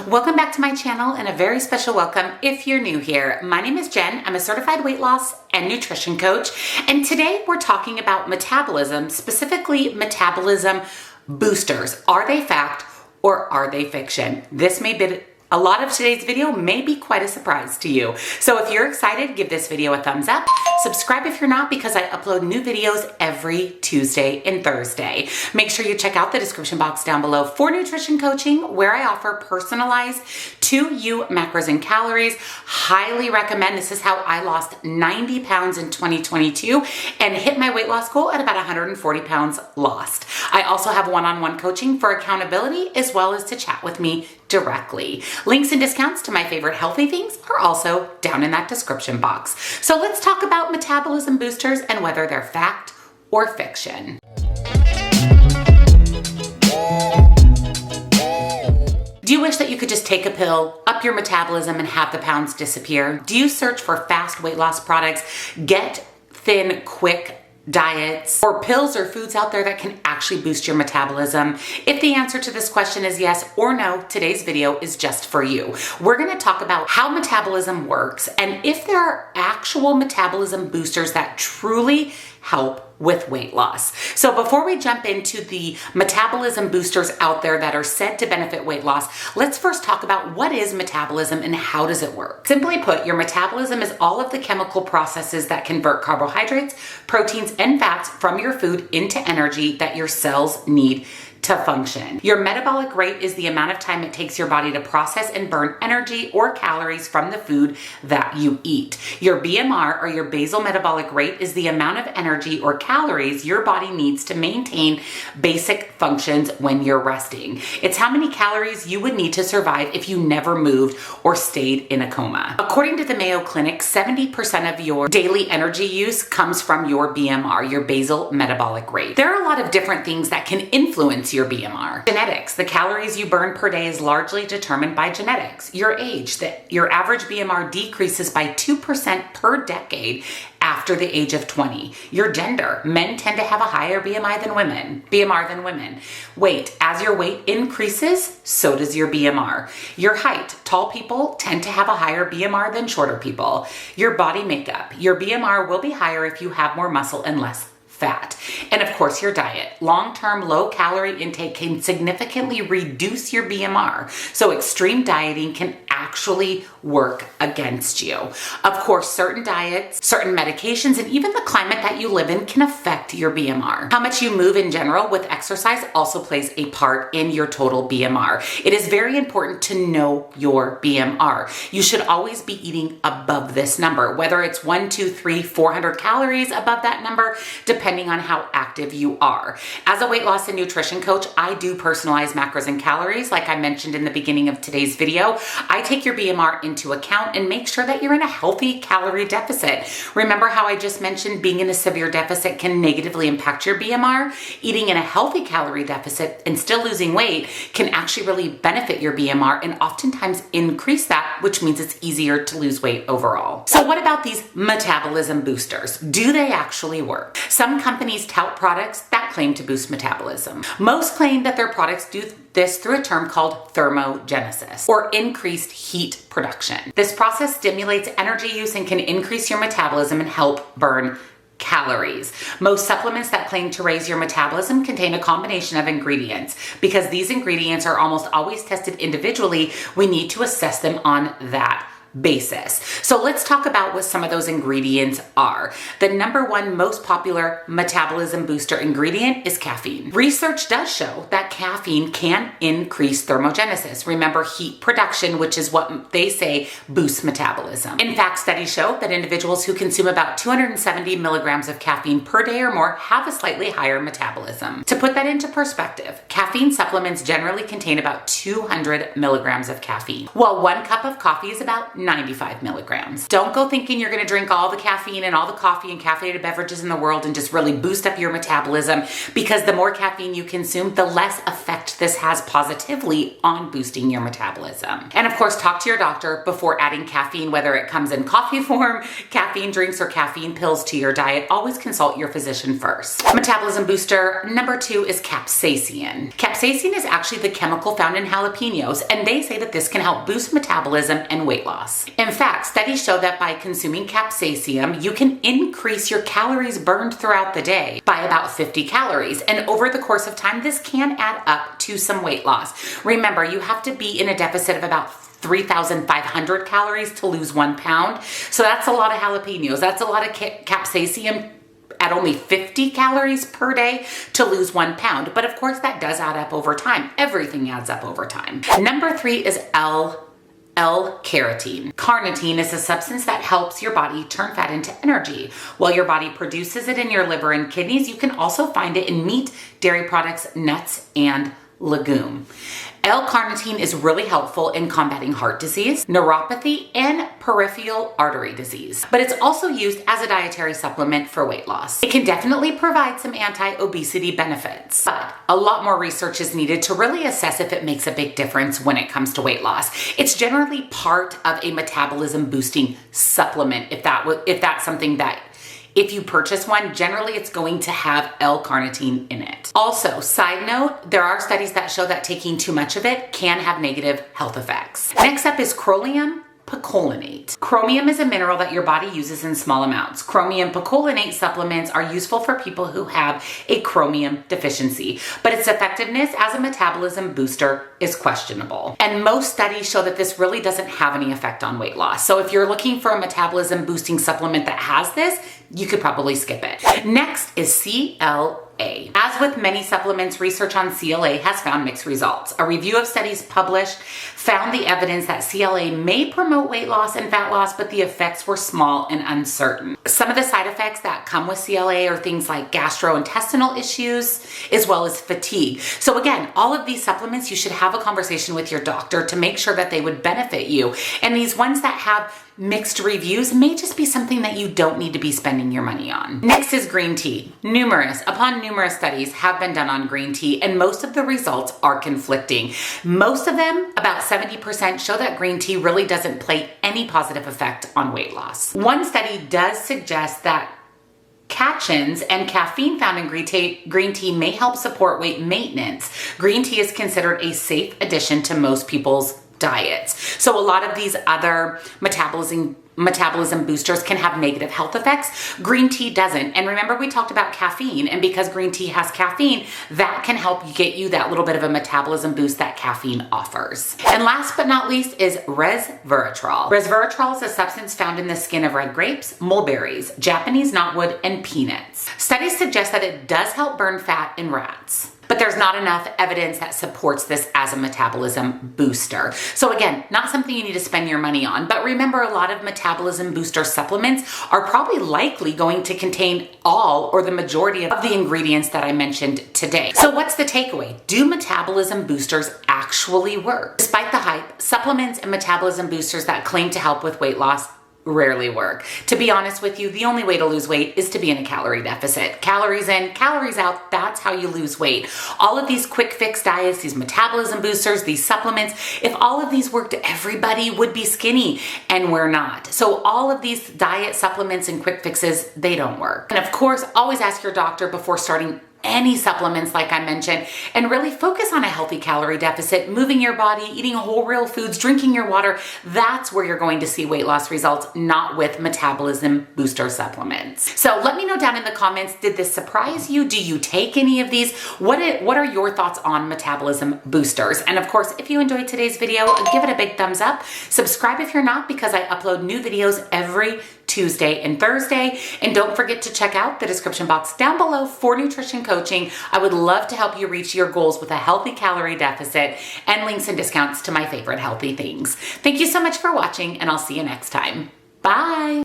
Welcome back to my channel and a very special welcome if you're new here. My name is Jen. I'm a certified weight loss and nutrition coach. And today we're talking about metabolism, specifically metabolism boosters. Are they fact or are they fiction? This may be a lot of today's video may be quite a surprise to you. So if you're excited, give this video a thumbs up. Subscribe if you're not, because I upload new videos every Tuesday and Thursday. Make sure you check out the description box down below for nutrition coaching, where I offer personalized to you macros and calories. Highly recommend. This is how I lost 90 pounds in 2022 and hit my weight loss goal at about 140 pounds lost. I also have one-on-one coaching for accountability, as well as to chat with me directly. Links and discounts to my favorite healthy things are also down in that description box. So let's talk about metabolism boosters and whether they're fact or fiction. Do you wish that you could just take a pill, up your metabolism, and have the pounds disappear? Do you search for fast weight loss products, get thin quick diets, or pills or foods out there that can actually boost your metabolism? If the answer to this question is yes or no, today's video is just for you. We're going to talk about how metabolism works and if there are actual metabolism boosters that truly help with weight loss. So before we jump into the metabolism boosters out there that are said to benefit weight loss, let's first talk about what is metabolism and how does it work. Simply put, your metabolism is all of the chemical processes that convert carbohydrates, proteins, and fats from your food into energy that your cells need to function. Your metabolic rate is the amount of time it takes your body to process and burn energy or calories from the food that you eat. Your BMR, or your basal metabolic rate, is the amount of energy or calories your body needs to maintain basic functions when you're resting. It's how many calories you would need to survive if you never moved or stayed in a coma. According to the Mayo Clinic, 70% of your daily energy use comes from your BMR, your basal metabolic rate. There are a lot of different things that can influence your BMR. Genetics. The calories you burn per day is largely determined by genetics. Your age. Your average BMR decreases by 2% per decade after the age of 20. Your gender. Men tend to have a higher BMR than women. Weight. As your weight increases, so does your BMR. Your height. Tall people tend to have a higher BMR than shorter people. Your body makeup. Your BMR will be higher if you have more muscle and less fat. And of course, your diet. Long-term low-calorie intake can significantly reduce your BMR. So extreme dieting can actually work against you. Of course, certain diets, certain medications, and even the climate that you live in can affect your BMR. How much you move in general with exercise also plays a part in your total BMR. It is very important to know your BMR. You should always be eating above this number, whether it's 1, 2, 3, 400 calories above that number, depending on how active you are. As a weight loss and nutrition coach, I do personalize macros and calories. Like I mentioned in the beginning of today's video, I take your BMR into account and make sure that you're in a healthy calorie deficit. Remember how I just mentioned being in a severe deficit can negatively impact your BMR? Eating in a healthy calorie deficit and still losing weight can actually really benefit your BMR and oftentimes increase that, which means it's easier to lose weight overall. So what about these metabolism boosters? Do they actually work? Some companies tout products that claim to boost metabolism. Most claim that their products do this through a term called thermogenesis, or increased heat production. This process stimulates energy use and can increase your metabolism and help burn calories. Most supplements that claim to raise your metabolism contain a combination of ingredients. Because these ingredients are almost always tested individually, we need to assess them on that basis. So let's talk about what some of those ingredients are. The number one most popular metabolism booster ingredient is caffeine. Research does show that caffeine can increase thermogenesis. Remember, heat production, which is what they say boosts metabolism. In fact, studies show that individuals who consume about 270 milligrams of caffeine per day or more have a slightly higher metabolism. To put that into perspective, caffeine supplements generally contain about 200 milligrams of caffeine, while 1 cup of coffee is about 95 milligrams. Don't go thinking you're gonna drink all the caffeine and all the coffee and caffeinated beverages in the world and just really boost up your metabolism, because the more caffeine you consume, the less effect this has positively on boosting your metabolism. And of course, talk to your doctor before adding caffeine, whether it comes in coffee form, caffeine drinks, or caffeine pills to your diet. Always consult your physician first. Metabolism booster number 2 is capsaicin. Capsaicin is actually the chemical found in jalapenos, and they say that this can help boost metabolism and weight loss. In fact, studies show that by consuming capsaicin, you can increase your calories burned throughout the day by about 50 calories. And over the course of time, this can add up to some weight loss. Remember, you have to be in a deficit of about 3,500 calories to lose 1 pound. So that's a lot of jalapenos. That's a lot of capsaicin at only 50 calories per day to lose 1 pound. But of course, that does add up over time. Everything adds up over time. Number 3 is L-carnitine. Carnitine is a substance that helps your body turn fat into energy. While your body produces it in your liver and kidneys, you can also find it in meat, dairy products, nuts, and legume. L-carnitine is really helpful in combating heart disease, neuropathy, and peripheral artery disease. But it's also used as a dietary supplement for weight loss. It can definitely provide some anti-obesity benefits, but a lot more research is needed to really assess if it makes a big difference when it comes to weight loss. It's generally part of a metabolism boosting supplement, if that's something that if you purchase one, generally it's going to have L-carnitine in it. Also, side note, there are studies that show that taking too much of it can have negative health effects. Next up is chromium picolinate. Chromium is a mineral that your body uses in small amounts. Chromium picolinate supplements are useful for people who have a chromium deficiency, but its effectiveness as a metabolism booster is questionable. And most studies show that this really doesn't have any effect on weight loss. So if you're looking for a metabolism boosting supplement that has this, you could probably skip it. Next is CLA. As with many supplements, research on CLA has found mixed results. A review of studies published found the evidence that CLA may promote weight loss and fat loss, but the effects were small and uncertain. Some of the side effects that come with CLA are things like gastrointestinal issues, as well as fatigue. So again, all of these supplements, you should have a conversation with your doctor to make sure that they would benefit you. And these ones that have mixed reviews may just be something that you don't need to be spending your money on. Next is green tea. Numerous studies have been done on green tea, and most of the results are conflicting. Most of them, about 70%, show that green tea really doesn't play any positive effect on weight loss. One study does suggest that catechins and caffeine found in green tea may help support weight maintenance. Green tea is considered a safe addition to most people's diets. So a lot of these other metabolism boosters can have negative health effects. Green tea doesn't. And remember, we talked about caffeine, and because green tea has caffeine, that can help get you that little bit of a metabolism boost that caffeine offers. And last but not least is resveratrol. Resveratrol is a substance found in the skin of red grapes, mulberries, Japanese knotwood, and peanuts. Studies suggest that it does help burn fat in rats, but there's not enough evidence that supports this as a metabolism booster. So again, not something you need to spend your money on, but remember, a lot of metabolism booster supplements are probably likely going to contain all or the majority of the ingredients that I mentioned today. So what's the takeaway? Do metabolism boosters actually work? Despite the hype, supplements and metabolism boosters that claim to help with weight loss rarely work. To be honest with you, the only way to lose weight is to be in a calorie deficit. Calories in, calories out, that's how you lose weight. All of these quick fix diets, these metabolism boosters, these supplements, if all of these worked, everybody would be skinny, and we're not. So all of these diet supplements and quick fixes, they don't work. And of course, always ask your doctor before starting any supplements like I mentioned, and really focus on a healthy calorie deficit, moving your body, eating whole real foods, drinking your water. That's where you're going to see weight loss results, not with metabolism booster supplements. So let me know down in the comments, did this surprise you? Do you take any of these? What are your thoughts on metabolism boosters? And of course, if you enjoyed today's video, give it a big thumbs up. Subscribe if you're not, because I upload new videos every Tuesday and Thursday. And don't forget to check out the description box down below for nutrition coaching. I would love to help you reach your goals with a healthy calorie deficit, and links and discounts to my favorite healthy things. Thank you so much for watching, and I'll see you next time. Bye.